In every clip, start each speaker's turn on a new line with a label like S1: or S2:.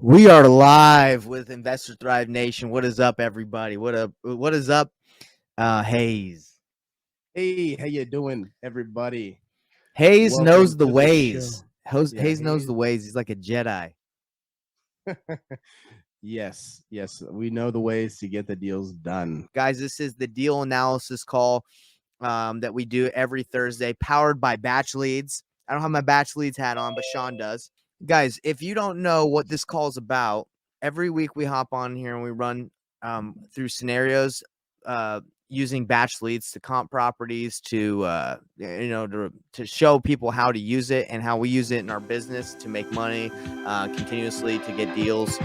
S1: We are live with Investor Thrive Nation. What is up, everybody? What is up, Hayes?
S2: Hey, how you doing, everybody?
S1: Hayes knows
S2: Welcome
S1: the
S2: to the
S1: ways.
S2: show. Yeah,
S1: Hayes knows
S2: hey.
S1: the ways. He's like a Jedi.
S2: Yes, we know the ways to get the deals done.
S1: Guys, this is the deal analysis call that we do every Thursday, powered by BatchLeads. I don't have my BatchLeads hat on, but Sean does. Guys, if you don't know what this call is about, every week we hop on here and we run through scenarios using BatchLeads to comp properties to show people how to use it and how we use it in our business to make money continuously to get deals.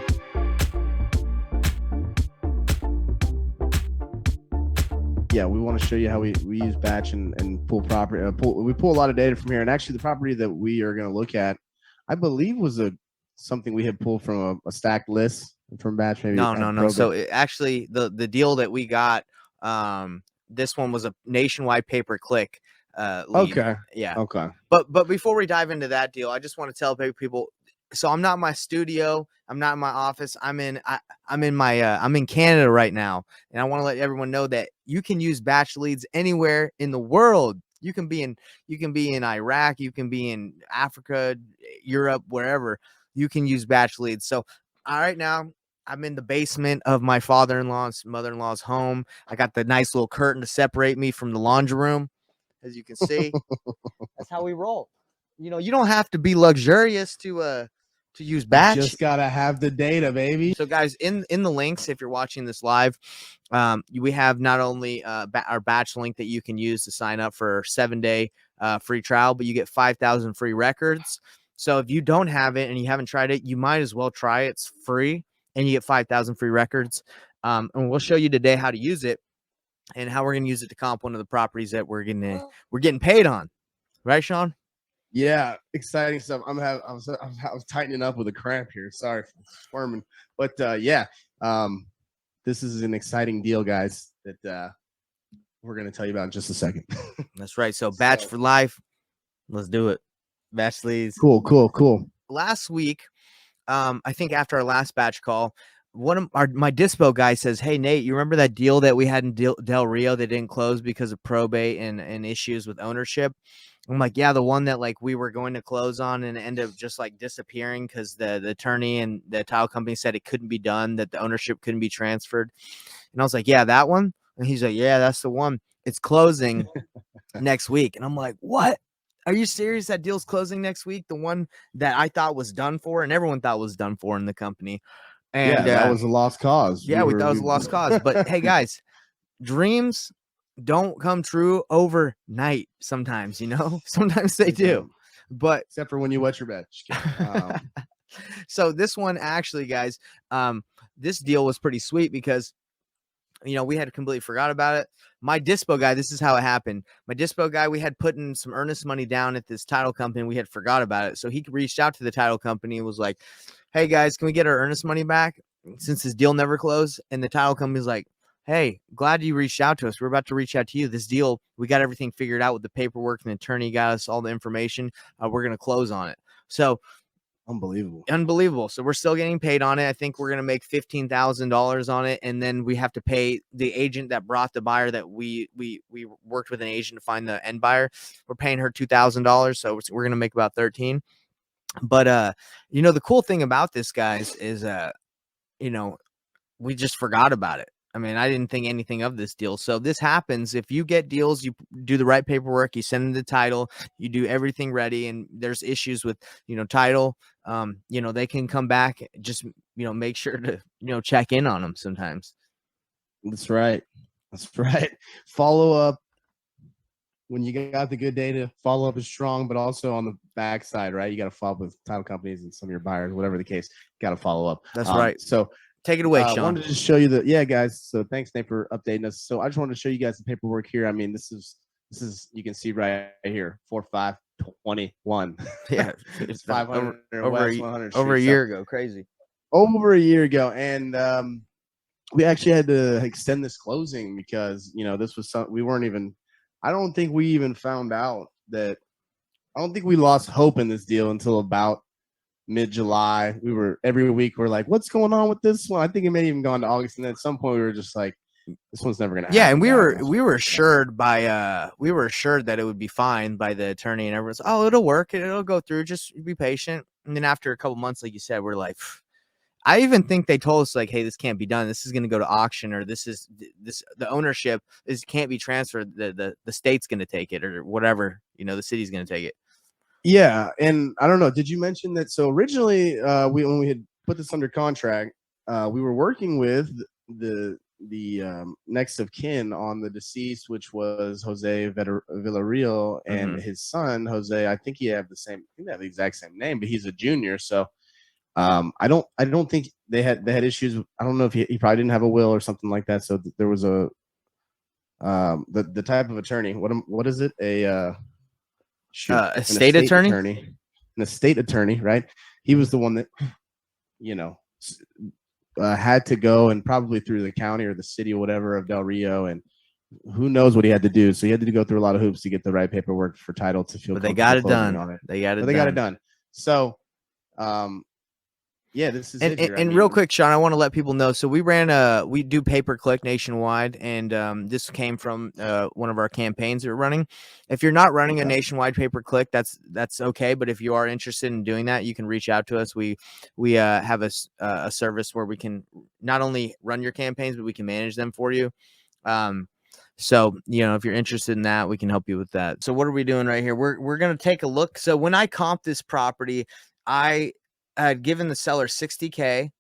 S2: Yeah, we want to show you how we use batch and pull property. We pull a lot of data from here, and actually, the property that we are going to look at, I believe, was something we had pulled from a stacked list from batch. Maybe
S1: No. So actually, the deal that we got, this one was a nationwide pay per click lead.
S2: Okay.
S1: Yeah.
S2: Okay.
S1: But before we dive into that deal, I just want to tell people. So I'm not in my studio. I'm not in my office. I'm in I'm in Canada right now, and I want to let everyone know that you can use BatchLeads anywhere in the world. You can be in Iraq. You can be in Africa, Europe, wherever. You can use BatchLeads. So all right now. I'm in the basement of my father-in-law's mother-in-law's home. I got the nice little curtain to separate me from the laundry room, as you can see. That's how we roll. You don't have to be luxurious to use batch.
S2: Just gotta have the data, baby.
S1: So guys, in the links, if you're watching this live, we have not only our batch link that you can use to sign up for 7-day free trial, but you get 5,000 free records. So if you don't have it and you haven't tried it, you might as well try it. It's free and you get 5,000 free records. And we'll show you today how to use it and how we're going to use it to comp one of the properties that we're getting paid on. Right, Sean?
S2: Yeah, exciting stuff. I was tightening up with a cramp here. Sorry for squirming, but this is an exciting deal, guys. That we're going to tell you about in just a second.
S1: That's right. So batch for life. Let's do it. BatchLeads.
S2: Cool.
S1: Last week, I think after our last batch call, one of my dispo guy says, "Hey Nate, you remember that deal that we had in Del Rio that didn't close because of probate and issues with ownership?" I'm like, "Yeah, the one that like we were going to close on and ended up just like disappearing because the attorney and the title company said it couldn't be done, that the ownership couldn't be transferred." And I was like, "Yeah, that one." And he's like, "Yeah, that's the one. It's closing next week." And I'm like, "What? Are you serious? That deal's closing next week? The one that I thought was done for and everyone thought was done for in the company." And
S2: Yeah, that was a lost cause.
S1: yeah, we thought it was a lost cause. But hey, guys, dreams don't come true overnight sometimes, sometimes they do. But
S2: except for when you wet your bed.
S1: so this one actually, guys, this deal was pretty sweet because we had completely forgot about it. My dispo guy, this is how it happened. My dispo guy, we had put in some earnest money down at this title company. And we had forgot about it. So he reached out to the title company and was like, "Hey guys, can we get our earnest money back since this deal never closed?" And the title company's like, "Hey, glad you reached out to us. We're about to reach out to you. This deal, we got everything figured out with the paperwork and the attorney got us all the information. We're going to close on it." So unbelievable. So we're still getting paid on it. I think we're going to make $15,000 on it. And then we have to pay the agent that brought the buyer that we worked with an agent to find the end buyer. We're paying her $2,000. So we're going to make about 13. But, the cool thing about this, guys, is, we just forgot about it. I mean, I didn't think anything of this deal. So this happens. If you get deals, you do the right paperwork, you send them the title, you do everything ready, and there's issues with, title, they can come back. Just, make sure to, check in on them sometimes.
S2: That's right. Follow up when you got the good data. Follow up is strong, but also on the backside, right? You got to follow up with title companies and some of your buyers, whatever the case. Got to follow up.
S1: That's right.
S2: So
S1: take it away, Sean.
S2: I wanted to just show you guys. So thanks, Nate, for updating us. So I just wanted to show you guys the paperwork here. I mean, this is you can see right here, 4/5/21.
S1: Yeah,
S2: it's 500
S1: over a year ago. Crazy.
S2: Over a year ago, and we actually had to extend this closing because this was we weren't even. I don't think we even found out that. I don't think we lost hope in this deal until about mid-July. We were every week we're like, what's going on with this one? I think it may even gone to August, and then at some point we were just like, this one's never gonna
S1: Yeah,
S2: happen,
S1: and
S2: guys.
S1: we were assured by we were assured that it would be fine by the attorney, and everyone's, oh, it'll work, it'll go through, just be patient. And then after a couple months, like you said, we're like, I even think they told us like, hey, this can't be done. This is going to go to auction, or this the ownership is can't be transferred. The state's going to take it, or whatever. The city's going to take it.
S2: Yeah, and I don't know. Did you mention that? So originally, when we had put this under contract, we were working with the next of kin on the deceased, which was Jose Villarreal, and his son Jose. I think they have the exact same name, but he's a junior. So I don't think they had issues. I don't know if he probably didn't have a will or something like that. So there was a the type of attorney. What is it? A
S1: estate attorney?
S2: An estate attorney, right? He was the one that, had to go and probably through the county or the city or whatever of Del Rio, and who knows what he had to do. So he had to go through a lot of hoops to get the right paperwork for title to feel.
S1: But they got it done.
S2: On it.
S1: They got
S2: it done. So, yeah, this is
S1: and real quick, Sean, I want to let people know. So we do pay-per-click nationwide, and this came from one of our campaigns that we're running. If you're not running a nationwide pay-per-click, that's okay. But if you are interested in doing that, you can reach out to us. We have a service where we can not only run your campaigns, but we can manage them for you. So, if you're interested in that, we can help you with that. So what are we doing right here? We're going to take a look. So when I comped this property, I had given the seller $60K,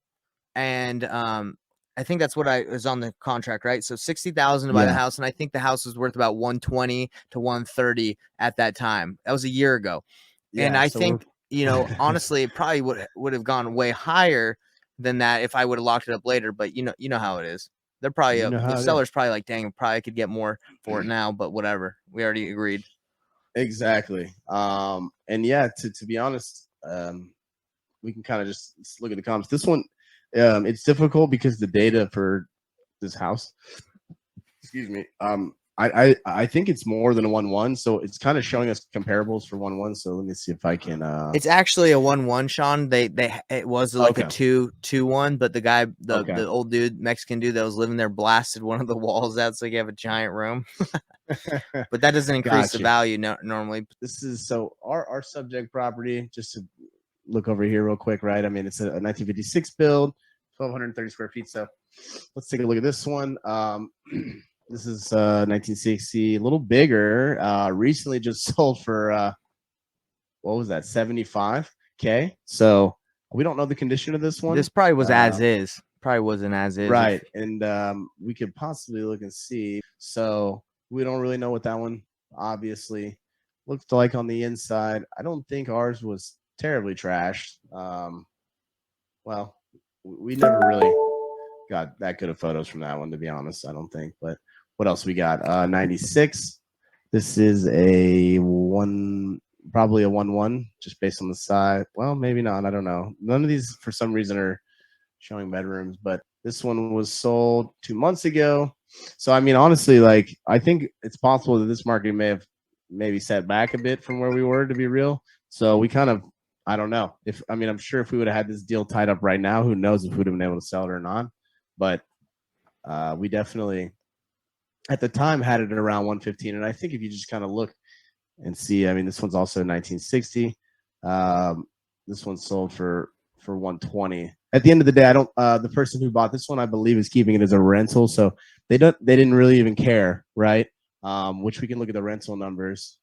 S1: and I think that's what I was on the contract, right? So $60,000 to buy the house, and I think the house was worth about 120 to 130 at that time. That was a year ago. Yeah, and I think honestly, it probably would have gone way higher than that if I would have locked it up later. But you know how it is. They're probably the seller's probably like, dang, probably could get more for it now, but whatever. We already agreed.
S2: Exactly. And yeah, to be honest, we can kind of just look at the comps. This one, it's difficult because the data for this house, excuse me, I think it's more than a 1-1, so it's kind of showing us comparables for 1-1. So let me see if I can.
S1: It's actually a 1-1, Sean. It was like a 2-1, but the guy, the old dude, Mexican dude that was living there, blasted one of the walls out, so you have a giant room. But that doesn't increase the value normally.
S2: This is our subject property. Just to look over here real quick, right? I mean, it's a 1956 build, 1,230 square feet. So let's take a look at this one. This is 1960, a little bigger. Recently just sold for what was that, 75K? So we don't know the condition of this one.
S1: This probably was as is. Probably wasn't as is.
S2: Right. And we could possibly look and see. So we don't really know what that one obviously looked like on the inside. I don't think ours was terribly trashed. Well, we never really got that good of photos from that one, to be honest, I don't think. But what else we got? 96. This is probably a 1-1, just based on the side. Well, maybe not. I don't know. None of these, for some reason, are showing bedrooms, but this one was sold 2 months ago. So, I mean, honestly, like, I think it's possible that this market may have maybe set back a bit from where we were, to be real. So we kind of, I don't know. I'm sure if we would have had this deal tied up right now, who knows if we would have been able to sell it or not. But we definitely, at the time, had it at around 115. And I think if you just kind of look and see, I mean, this one's also 1960. This one sold for 120. At the end of the day, the person who bought this one, I believe, is keeping it as a rental. So they didn't really even care, right? Which we can look at the rental numbers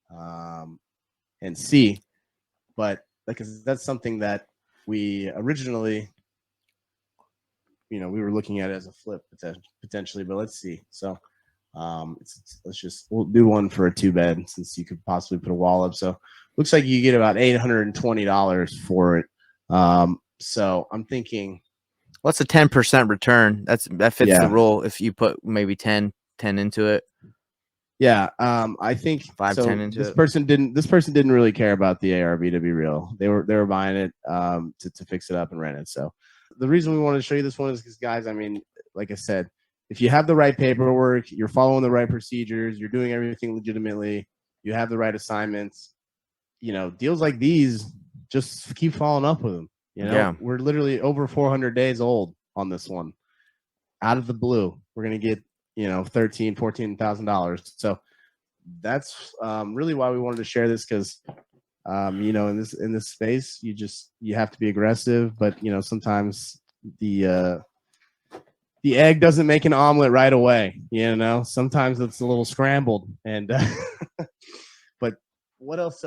S2: and see. But because that's something that we originally, we were looking at it as a flip potentially, but let's see. So we'll do one for a 2-bed, since you could possibly put a wall up. So looks like you get about $820 for it. So I'm thinking,
S1: what's a 10% return? That fits the rule if you put maybe 10 into it.
S2: Yeah, I think
S1: 5-10 into
S2: this person didn't really care about the ARV, to be real. They were buying it to fix it up and rent it. So the reason we wanted to show you this one is because, guys, I mean, like I said, if you have the right paperwork, you're following the right procedures, you're doing everything legitimately, you have the right assignments, deals like these just keep following up with them. You know,
S1: Yeah.
S2: we're literally over 400 days old on this one. Out of the blue, we're gonna get, you know, $14,000. So that's really why we wanted to share this, because you know, in this space, you have to be aggressive, but you know, sometimes the egg doesn't make an omelet right away. You know, sometimes it's a little scrambled. And but what else?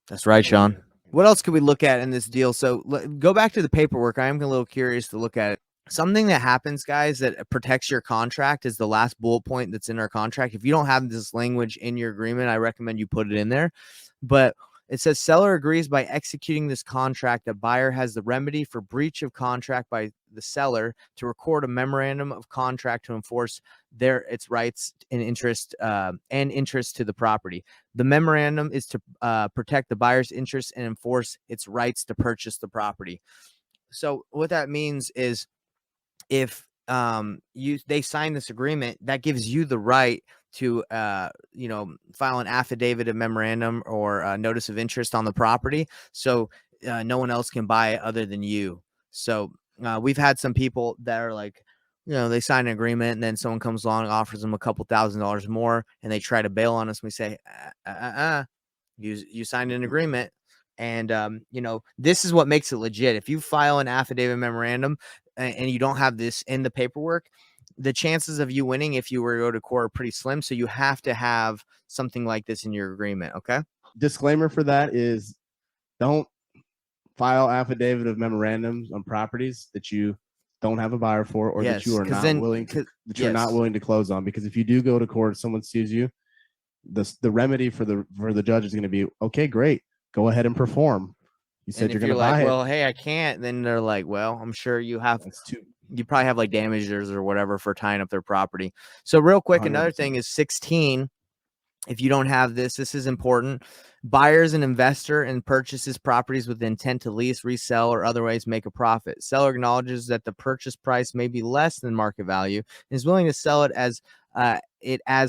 S1: That's right, Sean. What else could we look at in this deal? So go back to the paperwork. I am a little curious to look at it. Something that happens, guys, that protects your contract is the last bullet point that's in our contract. If you don't have this language in your agreement, I recommend you put it in there. But it says seller agrees by executing this contract, the buyer has the remedy for breach of contract by the seller to record a memorandum of contract to enforce its rights and interest to the property. The memorandum is to protect the buyer's interests and enforce its rights to purchase the property. So what that means is, if they sign this agreement, that gives you the right to file an affidavit of memorandum or a notice of interest on the property, so no one else can buy it other than you. So we've had some people that are like, they sign an agreement and then someone comes along and offers them a couple $1,000s more and they try to bail on us, and we say, you signed an agreement. And this is what makes it legit. If you file an affidavit memorandum and you don't have this in the paperwork, the chances of you winning if you were to go to court are pretty slim. So you have to have something like this in your agreement. Okay.
S2: Disclaimer for that is, don't file affidavit of memorandums on properties that you don't have a buyer for, or that you are not willing to you're not willing to close on. Because if you do go to court, someone sues you, the remedy for the judge is going to be, okay, great, go ahead and perform. You said you're going to buy it.
S1: Well, hey, I can't. Then they're like, well, I'm sure you probably have like damages or whatever for tying up their property. So real quick,
S2: 100%.
S1: Another thing is 16. If you don't have this is important. Buyers and investor and purchases properties with the intent to lease, resell, or otherwise make a profit. Seller acknowledges that the purchase price may be less than market value and is willing to sell it as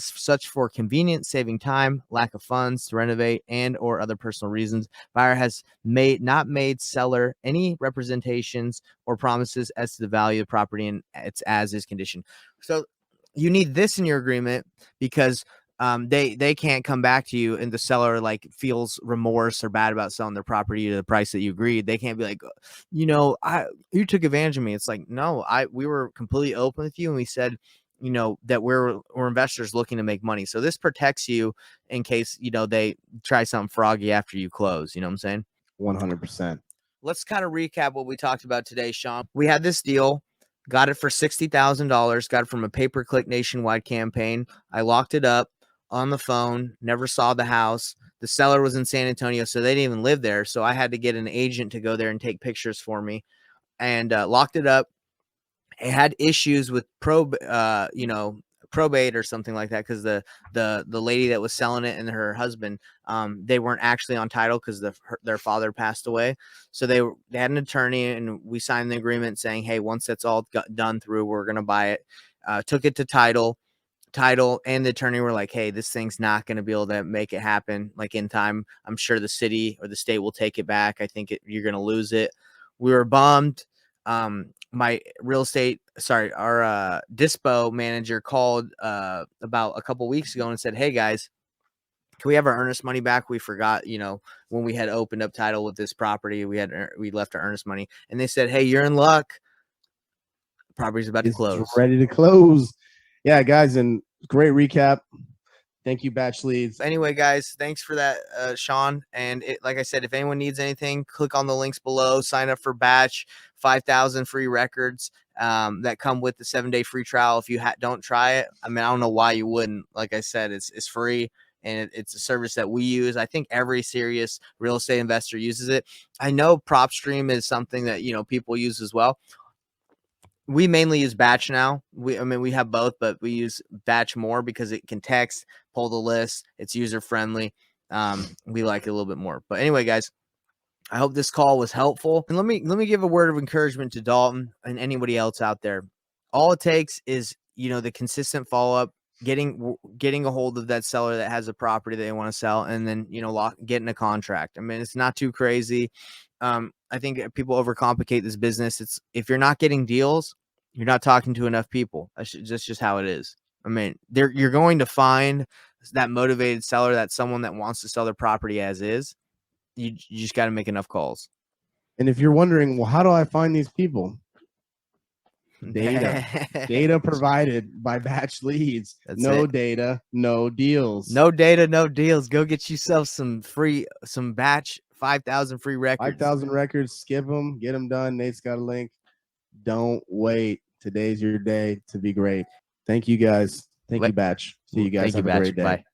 S1: such for convenience, saving time, lack of funds to renovate, and or other personal reasons. Buyer has not made seller any representations or promises as to the value of the property and its as is condition. So you need this in your agreement, because they can't come back to you and the seller like feels remorse or bad about selling their property to the price that you agreed. They can't be like, you took advantage of me. It's like, no, we were completely open with you, and we said, that we're investors looking to make money. So this protects you in case, they try something froggy after you close. You know what I'm saying?
S2: 100%.
S1: Let's kind of recap what we talked about today, Sean. We had this deal, got it for $60,000, got it from a pay-per-click nationwide campaign. I locked it up on the phone, never saw the house. The seller was in San Antonio, so they didn't even live there. So I had to get an agent to go there and take pictures for me, and locked it up. It had issues with probate or something like that, because the lady that was selling it and her husband, they weren't actually on title because their father passed away. So they had an attorney, and we signed the agreement saying, hey, once that's all done through, we're gonna buy it. Took it to title and the attorney were like, hey, this thing's not going to be able to make it happen like in time. I'm sure the city or the state will take it back. I think you're going to lose it. We were bummed. My our dispo manager called about a couple weeks ago and said, hey guys, can we have our earnest money back? We forgot, when we had opened up title with this property, we left our earnest money, and they said, hey, you're in luck. Property's about to close.
S2: Ready to close. Yeah, guys, and great recap. Thank you, BatchLeads.
S1: Anyway, guys, thanks for that, Sean. And like I said, if anyone needs anything, click on the links below. Sign up for Batch. 5,000 free records that come with the 7-day free trial. If you don't try it, I mean, I don't know why you wouldn't. Like I said, it's free, and it's a service that we use. I think every serious real estate investor uses it. I know PropStream is something that people use as well. We mainly use Batch now. We have both, but we use Batch more because it can text, pull the list. It's user friendly. We like it a little bit more. But anyway, guys, I hope this call was helpful. And let me give a word of encouragement to Dalton and anybody else out there. All it takes is, the consistent follow up, getting a hold of that seller that has a property they want to sell, and then getting a contract. I mean, it's not too crazy. I think people overcomplicate this business. It's if you're not getting deals, you're not talking to enough people. That's just how it is. I mean, you're going to find that motivated seller, that someone that wants to sell their property as is. You just got to make enough calls.
S2: And if you're wondering, well, how do I find these people? Data provided by BatchLeads. No data, no deals.
S1: No data, no deals. Go get yourself some batch 5,000 free records.
S2: 5,000 records. Skip them, get them done. Nate's got a link. Don't wait. Today's your day to be great. Thank you guys. Thank you, Batch. See you guys. Have a great day. Bye.